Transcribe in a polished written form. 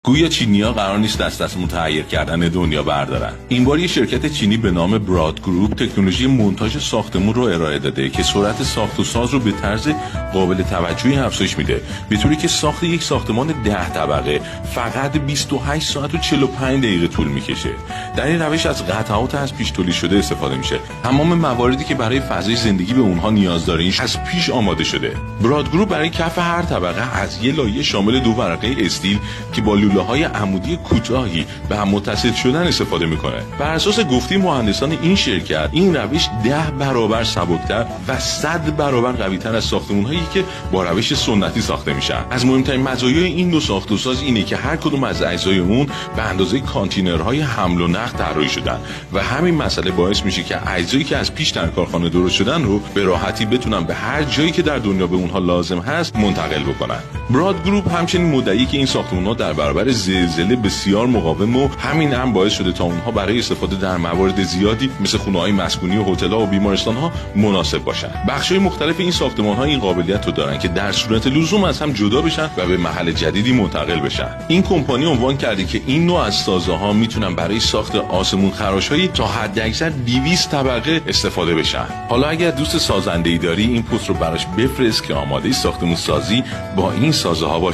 گویا چینی‌ها قرار نیست دست از متحیر کردن دنیا بردارن. این بار یه شرکت چینی به نام براد گروپ تکنولوژی مونتاژ ساختمون رو ارائه داده که سرعت ساخت و ساز رو به طرز قابل توجهی افزایش میده، به طوری که ساخت یک ساختمان 10 طبقه فقط 28 ساعت و 45 دقیقه طول میکشه. در این روش از قطعات از پیش تولید شده استفاده میشه. تمام مواردی که برای فضای زندگی به اونها نیاز دارین از پیش آماده شده. براد گروپ برای کف هر طبقه از یه لایه شامل 2 ورقه استیل که با لوله‌های عمودی کوتاهی به هم متصل شدن استفاده میکنه. بر اساس گفته مهندسان این شرکت، این روش 10 برابر سبکتر و 100 برابر قوی‌تر از ساختمان‌هایی که با روش سنتی ساخته میشن. از مهمترین مزایای این دو ساخت و ساز اینه که هر کدوم از اجزای اون به اندازه کانتینرهای حمل و نقل طراحی شدن و همین مسئله باعث میشه که اجزایی که از پیش در کارخانه درست شدن رو به راحتی بتونن به هر جایی که در دنیا به اونها لازم هست منتقل بکنن. براد گروپ همچنین مدعی که این ساختمان‌ها در برابر زلزله بسیار مقاوم و همین هم باعث شده تا اونها برای استفاده در موارد زیادی مثل خونه‌های مسکونی و هتل‌ها و بیمارستان‌ها مناسب باشن. بخش‌های مختلف این ساختمان‌ها این قابلیت رو دارن که در صورت لزوم از هم جدا بشن و به محل جدیدی منتقل بشن. این کمپانی عنوان کرده که این نوع از سازه‌ها میتونن برای ساخت آسمون خراش‌هایی تا حداکثر 200 طبقه استفاده بشن. حالا اگر دوست سازنده‌ای داری این پست رو براش بفرست که آماده ساختمون سازی با این سازه‌ها باشه.